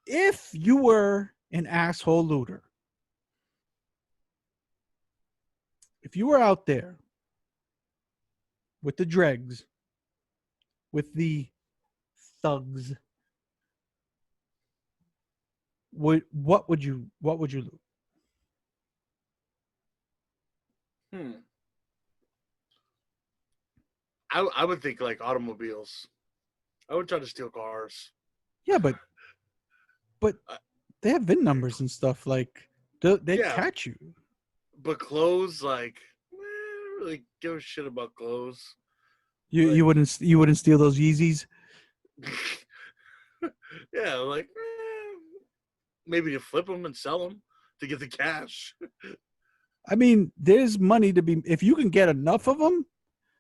if you were an asshole looter, if you were out there with the dregs, with the thugs, what would you loot? Hmm. I would think like automobiles. I would try to steal cars. Yeah, but Uh, they have VIN numbers and stuff. Like they'd yeah, catch you. but clothes, like, I don't really give a shit about clothes. You you Like, wouldn't you wouldn't steal those Yeezys. yeah, like, maybe to flip them and sell them to get the cash. I mean, there's money to be if you can get enough of them.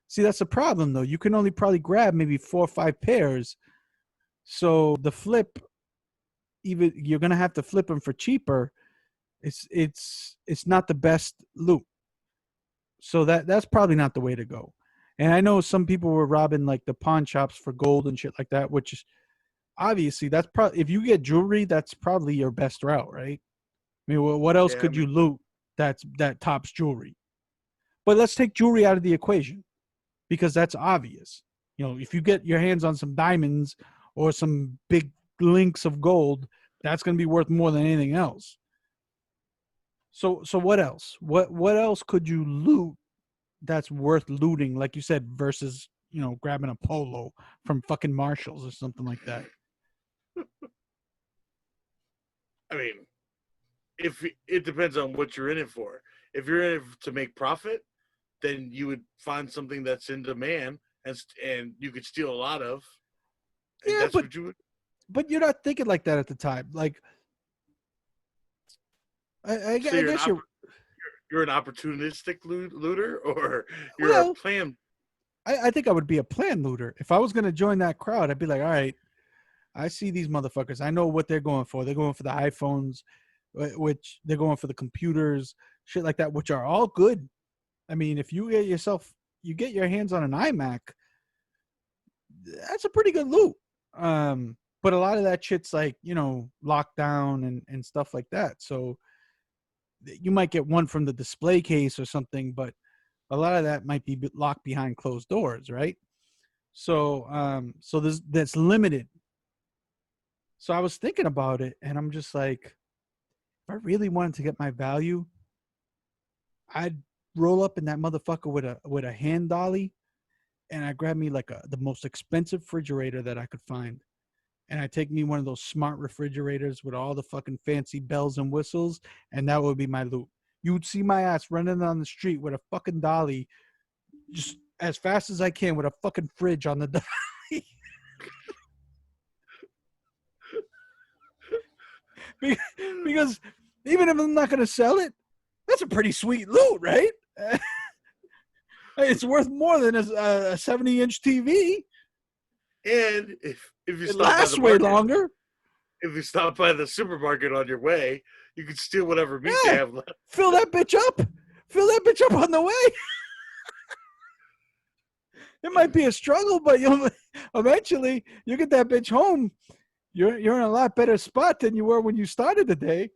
See, that's the problem though. You can only probably grab maybe 4 or 5 pairs. So the flip, even you're gonna have to flip them for cheaper. It's not the best loot. So that's probably not the way to go. And I know some people were robbing like the pawn shops for gold and shit like that, which is obviously that's probably if you get jewelry, that's probably your best route, right? I mean, what else Yeah, I could mean, you loot that tops jewelry? But let's take jewelry out of the equation because that's obvious. You know, if you get your hands on some diamonds or some big links of gold, that's going to be worth more than anything else. So what else? What else could you loot that's worth looting, like you said, versus grabbing a polo from fucking Marshalls or something like that? I mean, if it depends on what you're in it for. If you're in it to make profit, then you would find something that's in demand and you could steal a lot of, and Yeah, that's but what you would. but you're not thinking like that at the time. Like So I guess you're you're an opportunistic looter, or you're a well. plan. I think I would be a plan looter if I was going to join that crowd. I'd be like, all right, I see these motherfuckers. I know what they're going for. They're going for the iPhones, which they're going for the computers, shit like that, which are all good. I mean, if you get your hands on an iMac, that's a pretty good loot. But a lot of that shit's like, locked down and stuff like that. So you might get one from the display case or something, but a lot of that might be locked behind closed doors, right? So that's limited. So I was thinking about it, and I'm just like, if I really wanted to get my value, I'd roll up in that motherfucker with a hand dolly, and I grab me like the most expensive refrigerator that I could find, and I take me one of those smart refrigerators with all the fucking fancy bells and whistles, and that would be my loot. You would see my ass running on the street with a fucking dolly, just as fast as I can with a fucking fridge on the dolly. Because even if I'm not going to sell it, that's a pretty sweet loot, right? It's worth more than a 70-inch TV. And if you It stop by lasts the way market, longer. if you stop by the supermarket on your way, you can steal whatever meat they Yeah, have left. fill that bitch up. Fill that bitch up on the way. It might be a struggle, but you'll eventually you get that bitch home. You're in a lot better spot than you were when you started the day.